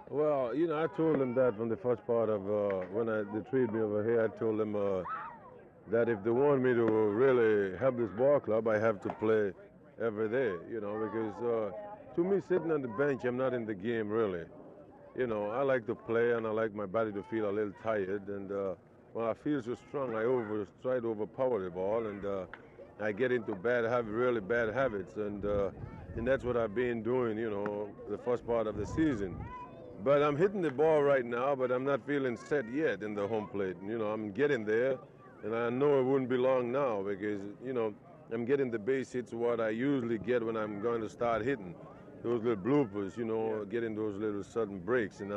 Well, I told them that from the first part of when they treated me over here. I told them that if they want me to really help this ball club, I have to play every day. Because to me, sitting on the bench, I'm not in the game really. I like to play and I like my body to feel a little tired. And when I feel so strong, I try to overpower the ball, and I get into really bad habits, and that's what I've been doing. The first part of the season. But I'm hitting the ball right now, but I'm not feeling set yet in the home plate. I'm getting there, and I know it wouldn't be long now because I'm getting the base hits what I usually get when I'm going to start hitting. Those little bloopers, getting those little sudden breaks, and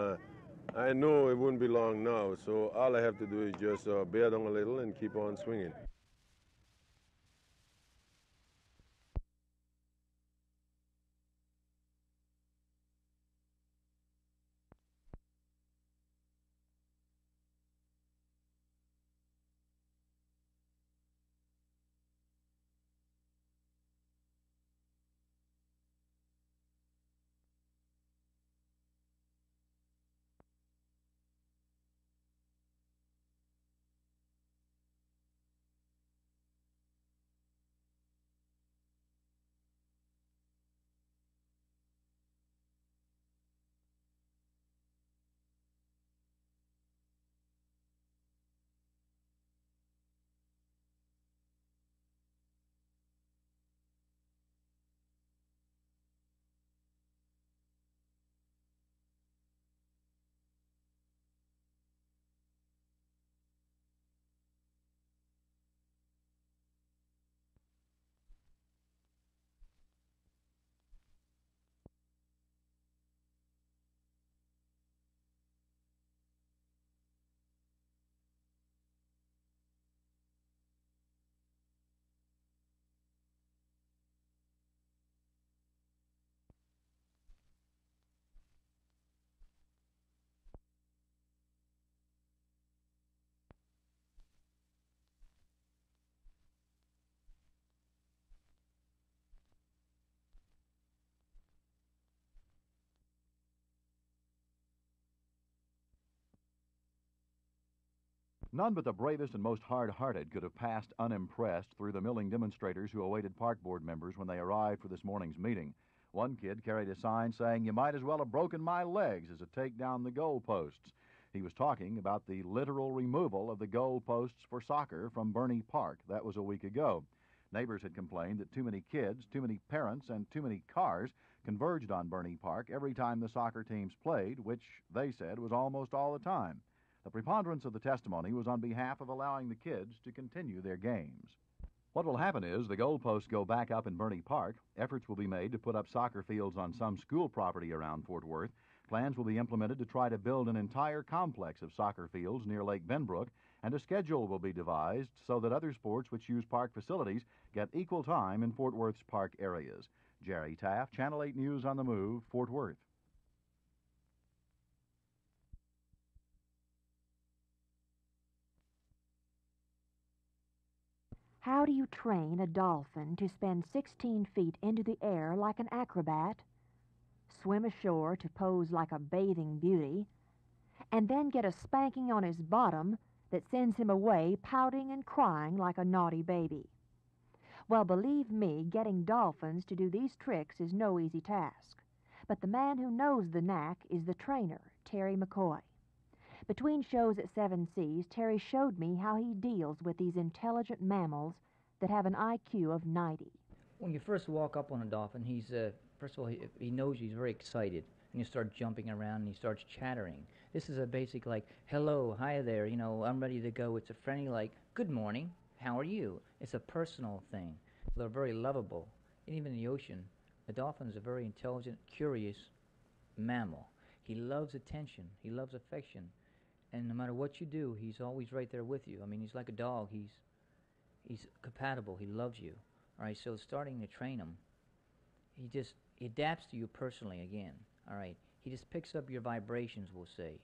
I know it wouldn't be long now. So all I have to do is just bear down a little and keep on swinging. None but the bravest and most hard-hearted could have passed unimpressed through the milling demonstrators who awaited park board members when they arrived for this morning's meeting. One kid carried a sign saying, "You might as well have broken my legs as to take down the goalposts." He was talking about the literal removal of the goalposts for soccer from Burney Park. That was a week ago. Neighbors had complained that too many kids, too many parents, and too many cars converged on Burney Park every time the soccer teams played, which they said was almost all the time. The preponderance of the testimony was on behalf of allowing the kids to continue their games. What will happen is the goalposts go back up in Burney Park. Efforts will be made to put up soccer fields on some school property around Fort Worth. Plans will be implemented to try to build an entire complex of soccer fields near Lake Benbrook, and a schedule will be devised so that other sports which use park facilities get equal time in Fort Worth's park areas. Jerry Taft, Channel 8 News on the Move, Fort Worth. How do you train a dolphin to spend 16 feet into the air like an acrobat, swim ashore to pose like a bathing beauty, and then get a spanking on his bottom that sends him away pouting and crying like a naughty baby? Well, believe me, getting dolphins to do these tricks is no easy task. But the man who knows the knack is the trainer, Terry McCoy. Between shows at Seven Seas, Terry showed me how he deals with these intelligent mammals that have an IQ of 90. When you first walk up on a dolphin, he's first of all he knows he's very excited, and you start jumping around and he starts chattering. This is a basic like hello, hi there, I'm ready to go. It's a friendly like good morning, how are you? It's a personal thing. They're very lovable, and even in the ocean, the dolphin is a very intelligent, curious mammal. He loves attention. He loves affection. And no matter what you do, he's always right there with you. I mean, he's like a dog. He's compatible. He loves you. All right, so starting to train him, he adapts to you personally again. All right, he just picks up your vibrations, we'll say.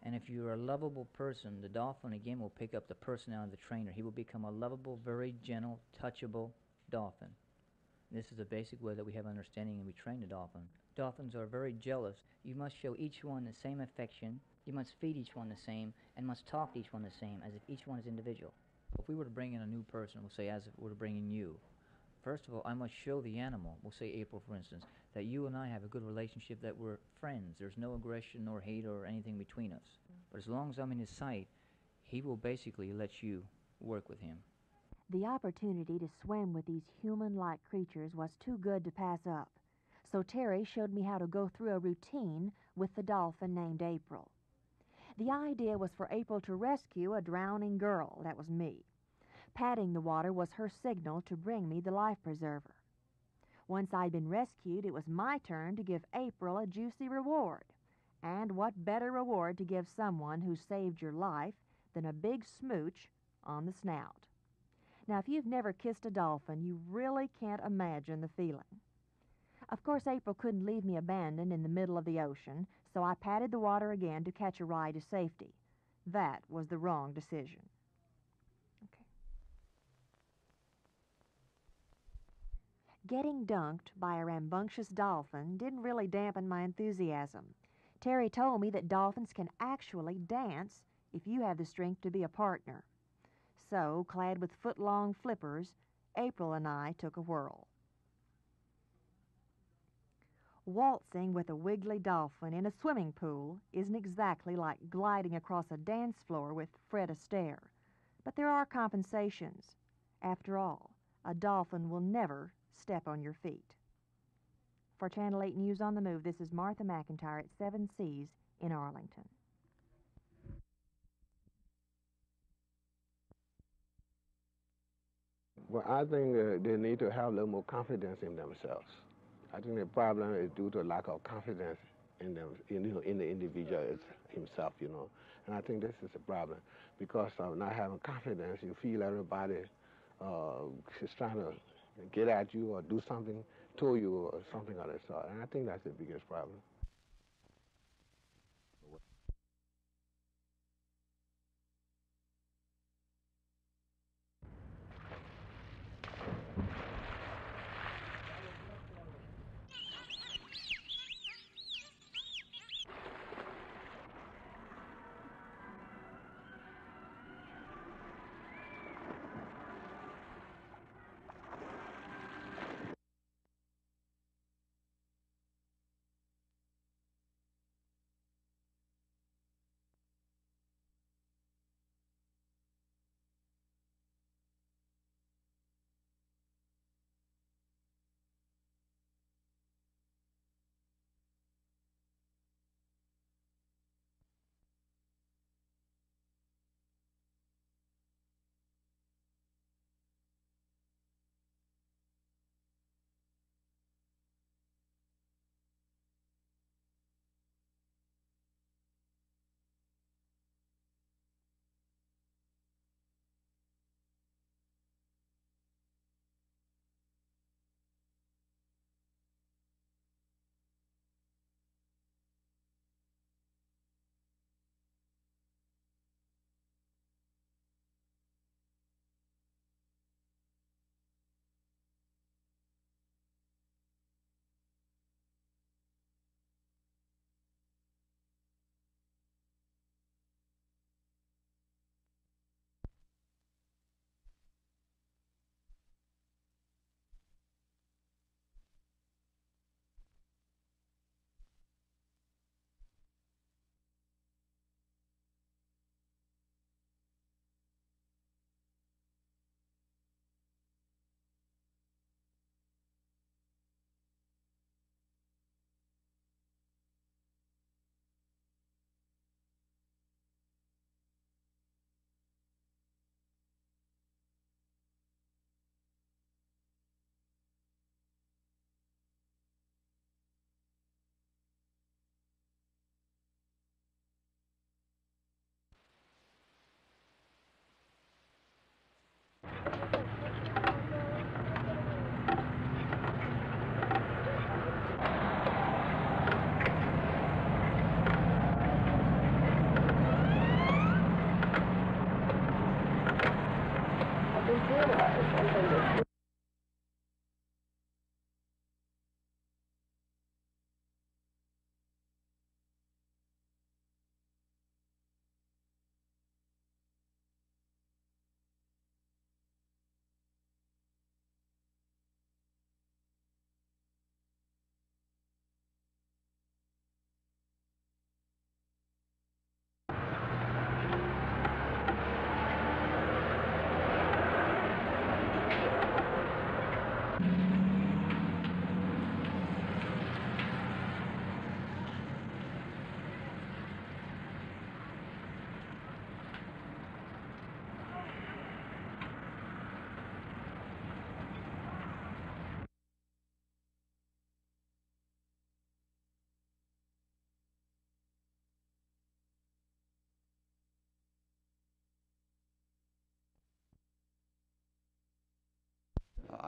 And if you're a lovable person, the dolphin again will pick up the personality of the trainer. He will become a lovable, very gentle, touchable dolphin. This is the basic way that we have understanding and we train the dolphin. Dolphins are very jealous. You must show each one the same affection. You must feed each one the same and must talk to each one the same as if each one is individual. If we were to bring in a new person, we'll say as if we were to bring in you. First of all, I must show the animal, we'll say April for instance, that you and I have a good relationship, that we're friends. There's no aggression or hate or anything between us. But as long as I'm in his sight, he will basically let you work with him. The opportunity to swim with these human-like creatures was too good to pass up. So Terry showed me how to go through a routine with the dolphin named April. The idea was for April to rescue a drowning girl. That was me. Patting the water was her signal to bring me the life preserver. Once I'd been rescued, it was my turn to give April a juicy reward. And what better reward to give someone who saved your life than a big smooch on the snout? Now, if you've never kissed a dolphin, you really can't imagine the feeling. Of course, April couldn't leave me abandoned in the middle of the ocean, so I patted the water again to catch a ride to safety. That was the wrong decision. Okay. Getting dunked by a rambunctious dolphin didn't really dampen my enthusiasm. Terry told me that dolphins can actually dance if you have the strength to be a partner. So, clad with foot-long flippers, April and I took a whirl. Waltzing with a wiggly dolphin in a swimming pool isn't exactly like gliding across a dance floor with Fred Astaire. But there are compensations. After all, a dolphin will never step on your feet. For Channel 8 News on the Move, this is Martha McIntyre at 7 Seas in Arlington. Well, I think they need to have a little more confidence in themselves. I think the problem is due to lack of confidence in them, in the individual himself, And I think this is a problem because of not having confidence. You feel everybody is trying to get at you or do something to you or something of that sort. And I think that's the biggest problem.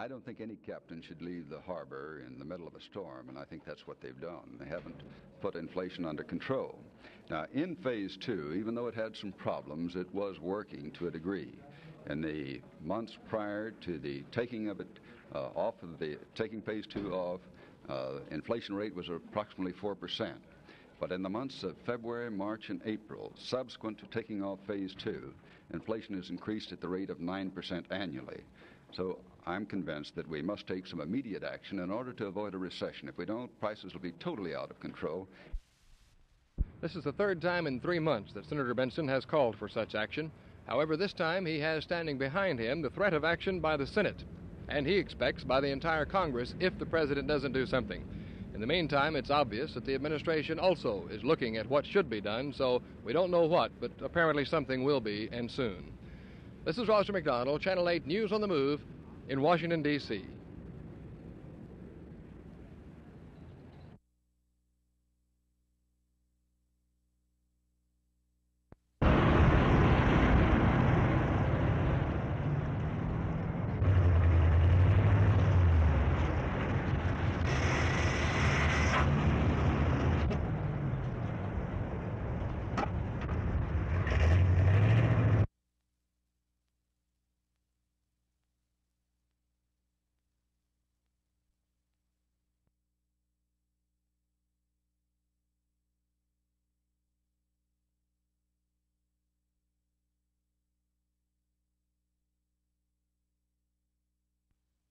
I don't think any captain should leave the harbor in the middle of a storm, and I think that's what they've done. They haven't put inflation under control. Now, in phase two, even though it had some problems, it was working to a degree. In the months prior to the taking of it taking phase two off, inflation rate was approximately 4%. But in the months of February, March, and April, subsequent to taking off phase two, inflation has increased at the rate of 9% annually. So I'm convinced that we must take some immediate action in order to avoid a recession. If we don't, prices will be totally out of control. This is the third time in 3 months that Senator Benson has called for such action. However, this time he has standing behind him the threat of action by the Senate, and he expects by the entire Congress if the president doesn't do something. In the meantime, it's obvious that the administration also is looking at what should be done, so we don't know what, but apparently something will be, and soon. This is Roger McDonald, Channel 8 News on the Move in Washington, D.C.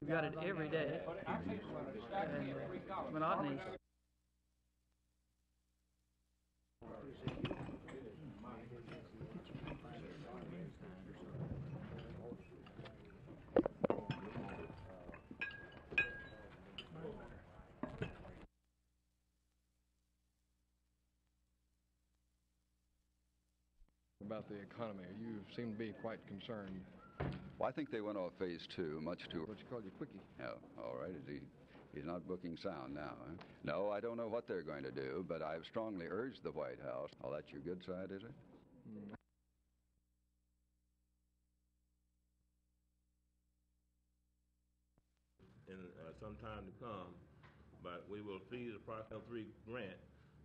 We've got it every day, and monotony. About the economy, you seem to be quite concerned. Well, I think they went off phase two much too. What you call you quickie? Yeah, all right. He's not booking sound now. Huh? No, I don't know what they're going to do, but I've strongly urged the White House. Oh, that's your good side, is it? In some time to come, but we will feed the Title III grant,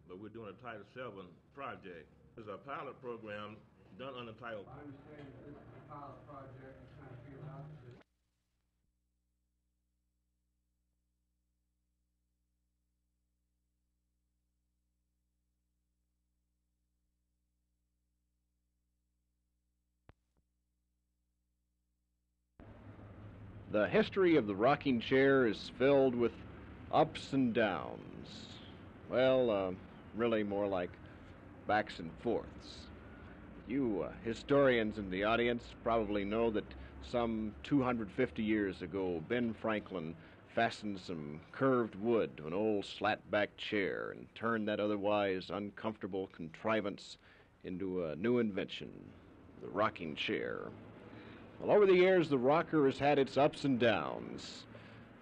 but we're doing a Title VII project. There's a pilot program done under Title. I understand that this is a pilot project and trying to figure out the The history of the rocking chair is filled with ups and downs. Well, really more like backs and forths. You historians in the audience probably know that some 250 years ago, Ben Franklin fastened some curved wood to an old slat-back chair and turned that otherwise uncomfortable contrivance into a new invention, the rocking chair. Well, over the years, the rocker has had its ups and downs.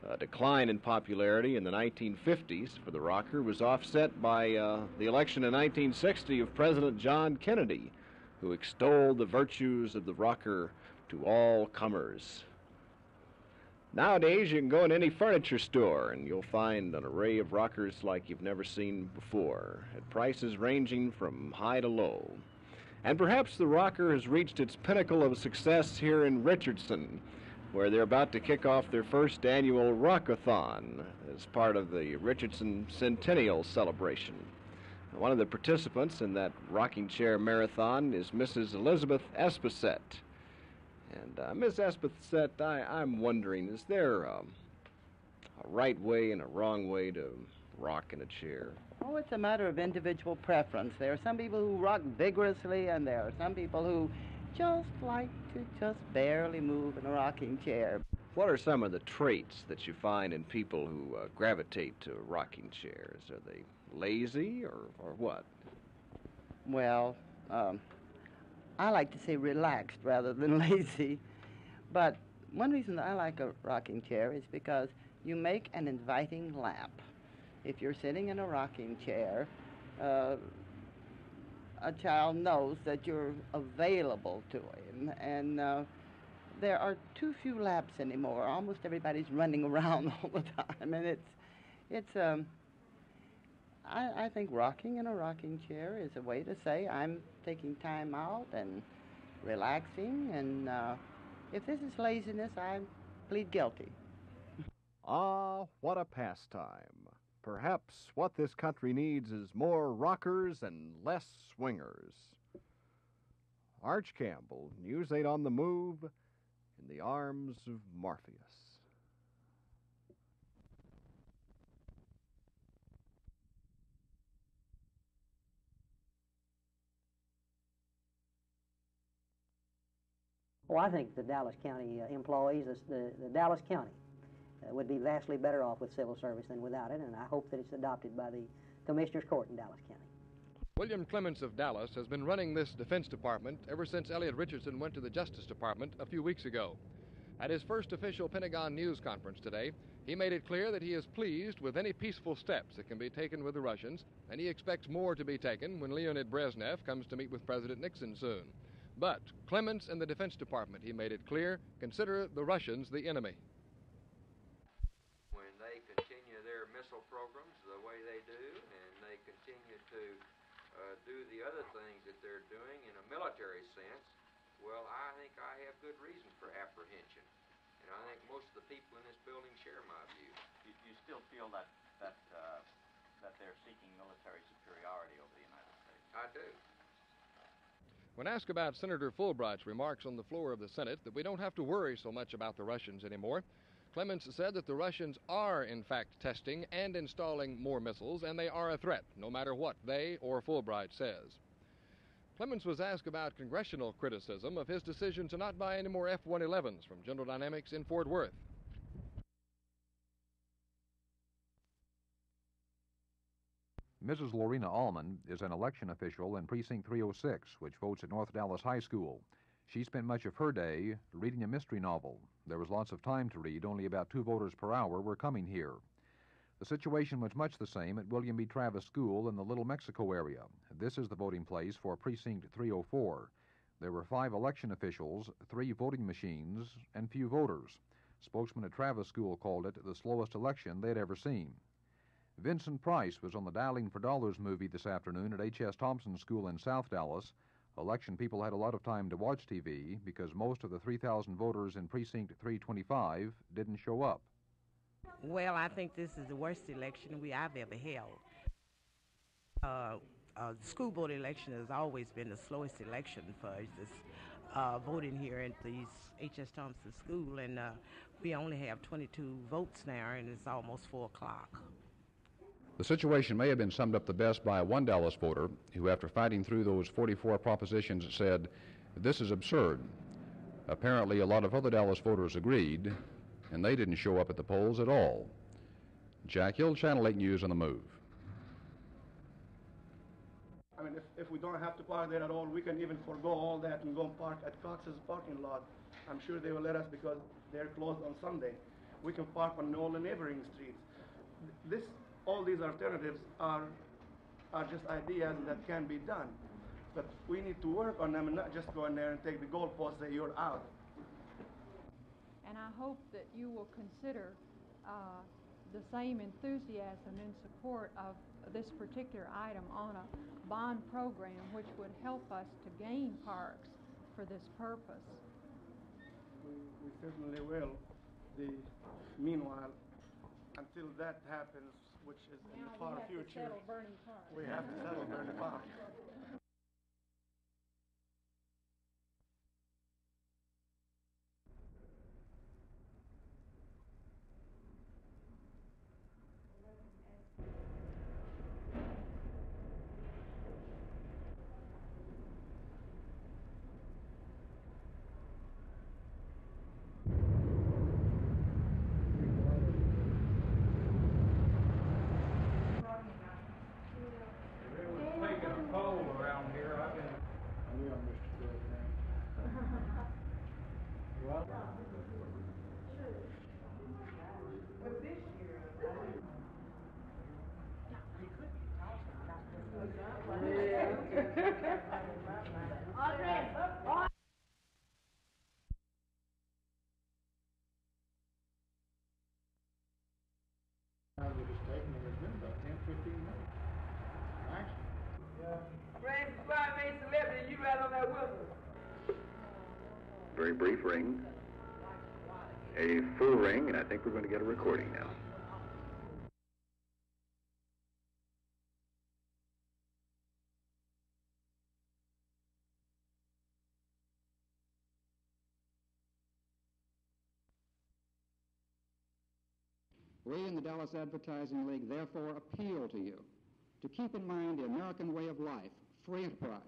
A decline in popularity in the 1950s for the rocker was offset by the election in 1960 of President John Kennedy, who extolled the virtues of the rocker to all comers. Nowadays, you can go in any furniture store and you'll find an array of rockers like you've never seen before, at prices ranging from high to low. And perhaps the rocker has reached its pinnacle of success here in Richardson, where they're about to kick off their first annual Rockathon as part of the Richardson Centennial celebration. One of the participants in that rocking chair marathon is Mrs. Elizabeth Espacet. And Miss Espacet, I'm wondering, is there a right way and a wrong way to rock in a chair? Oh, it's a matter of individual preference. There are some people who rock vigorously, and there are some people who just like to just barely move in a rocking chair. What are some of the traits that you find in people who gravitate to rocking chairs? Are they lazy or what? Well, I like to say relaxed rather than lazy. But one reason that I like a rocking chair is because you make an inviting lap. If you're sitting in a rocking chair, a child knows that you're available to him, and there are too few laps anymore. Almost everybody's running around all the time, and I think rocking in a rocking chair is a way to say I'm taking time out and relaxing, and if this is laziness, I plead guilty. Ah, what a pastime. Perhaps what this country needs is more rockers and less swingers. Arch Campbell, News 8 on the Move, in the arms of Morpheus. Well, I think the Dallas County employees, the Dallas County, would be vastly better off with civil service than without it, and I hope that it's adopted by the Commissioner's Court in Dallas County. William Clements of Dallas has been running this Defense Department ever since Elliot Richardson went to the Justice Department a few weeks ago. At his first official Pentagon news conference today, he made it clear that he is pleased with any peaceful steps that can be taken with the Russians, and he expects more to be taken when Leonid Brezhnev comes to meet with President Nixon soon. But Clements and the Defense Department, he made it clear, consider the Russians the enemy. When they continue their missile programs the way they do, and they continue to do the other things that they're doing in a military sense, well, I think I have good reason for apprehension. And I think most of the people in this building share my view. You still feel that they're seeking military superiority over the United States? I do. When asked about Senator Fulbright's remarks on the floor of the Senate that we don't have to worry so much about the Russians anymore, Clements said that the Russians are, in fact, testing and installing more missiles, and they are a threat, no matter what they or Fulbright says. Clements was asked about congressional criticism of his decision to not buy any more F-111s from General Dynamics in Fort Worth. Mrs. Lorena Allman is an election official in Precinct 306, which votes at North Dallas High School. She spent much of her day reading a mystery novel. There was lots of time to read. Only about 2 voters per hour were coming here. The situation was much the same at William B. Travis School in the Little Mexico area. This is the voting place for Precinct 304. There were 5 election officials, 3 voting machines, and few voters. Spokesman at Travis School called it the slowest election they'd ever seen. Vincent Price was on the Dialing for Dollars movie this afternoon at H.S. Thompson School in South Dallas. Election people had a lot of time to watch TV because most of the 3,000 voters in Precinct 325 didn't show up. Well, I think this is the worst election I've ever held. The school board election has always been the slowest election for this voting here at these H.S. Thompson School, and we only have 22 votes now, and it's almost 4 o'clock. The situation may have been summed up the best by one Dallas voter who, after fighting through those 44 propositions, said, "This is absurd." Apparently, a lot of other Dallas voters agreed, and they didn't show up at the polls at all. Jack Hill, Channel 8 News on the Move. I mean, if we don't have to park there at all, we can even forego all that and go and park at Cox's parking lot. I'm sure they will let us because they're closed on Sunday. We can park on all the neighboring streets. All these alternatives are just ideas that can be done. But we need to work on them and not just go in there and take the goalpost and say you're out. And I hope that you will consider the same enthusiasm in support of this particular item on a bond program which would help us to gain parks for this purpose. We certainly will. Meanwhile, until that happens, which is in the far future, we have to settle Bernie Park. very brief ring, a full ring, and I think we're going to get a recording now. We in the Dallas Advertising League therefore appeal to you to keep in mind the American way of life, free enterprise.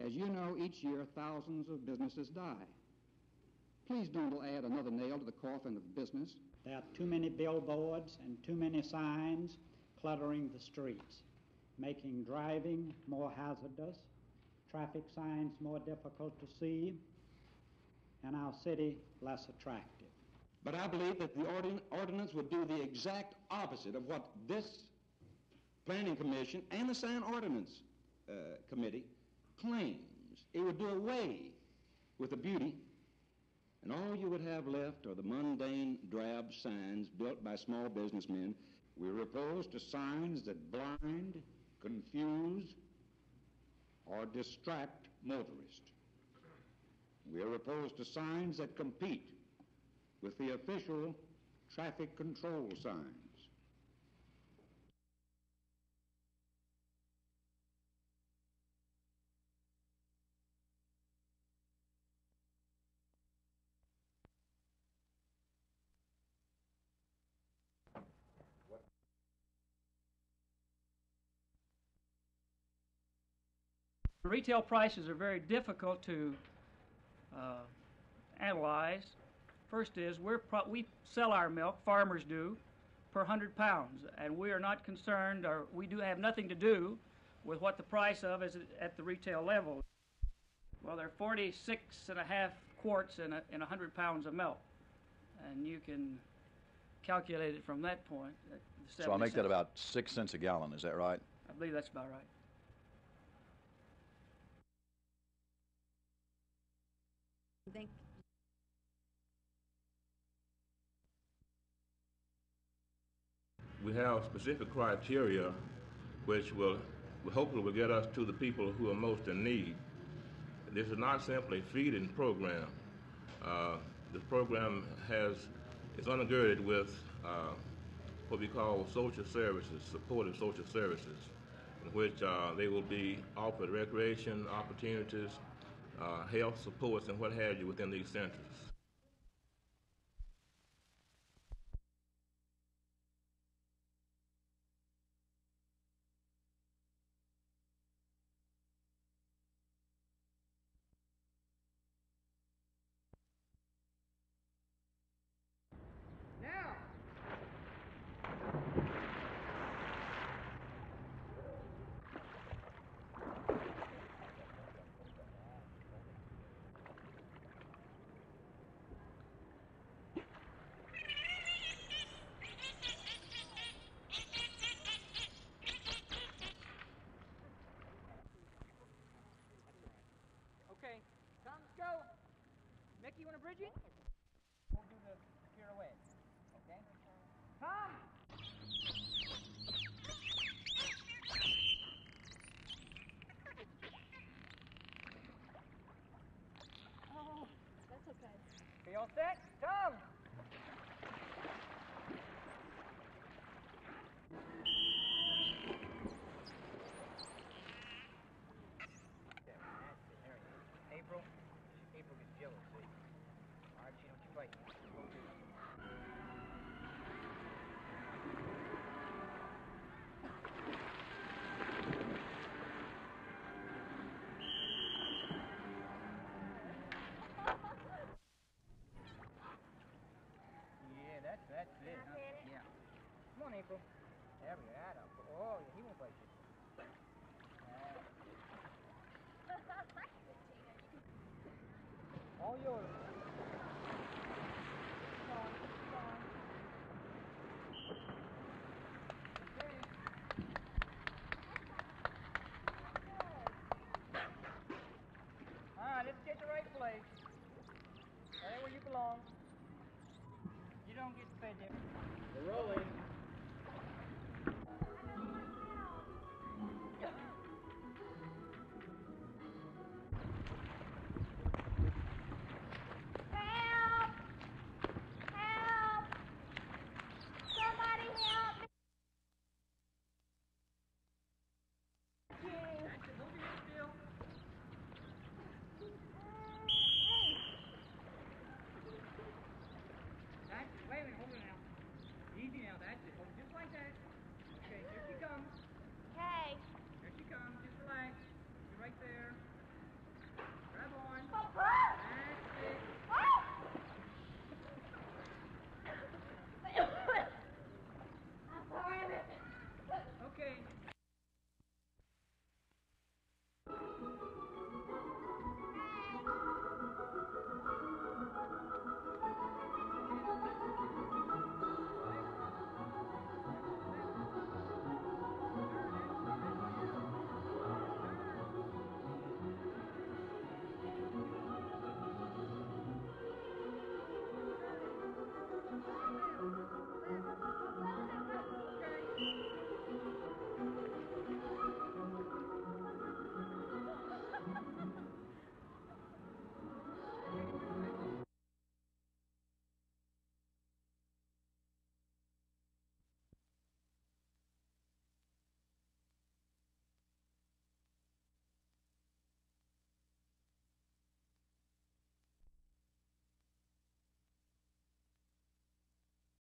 As you know, each year thousands of businesses die. Please don't add another nail to the coffin of business. There are too many billboards and too many signs cluttering the streets, making driving more hazardous, traffic signs more difficult to see, and our city less attractive. But I believe that the ordinance would do the exact opposite of what this Planning Commission and the Sign Ordinance Committee claims. It would do away with the beauty, and all you would have left are the mundane, drab signs built by small businessmen. We're opposed to signs that blind, confuse, or distract motorists. We're opposed to signs that compete with the official traffic control signs. Retail prices are very difficult to analyze. First is we sell our milk, farmers do, per 100 pounds, and we are not concerned, or we do have nothing to do with what the price of is at the retail level. Well, there are 46.5 quarts in 100 pounds of milk, and you can calculate it from that point. So I'll make that about 6 cents a gallon, is that right? I believe that's about right. Thank We have specific criteria which will hopefully get us to the people who are most in need. This is not simply a feeding program. The program is undergirded with what we call social services, supportive social services, in which they will be offered recreation opportunities, health supports, and what have you within these centers. Okay, Tom, let's go. Mickey, you want to bridge it? We'll do the pirouette. Okay? Tom! Oh, that's okay. Okay, all set? Tom! April gets jealous, see? Archie, don't you fight. Yeah, that's it. Huh? Yeah. Come on, April. There we are. Oh, yeah, he won't bite you. All yours. Alright, let's get the right place. Right where you belong. You don't get fed there.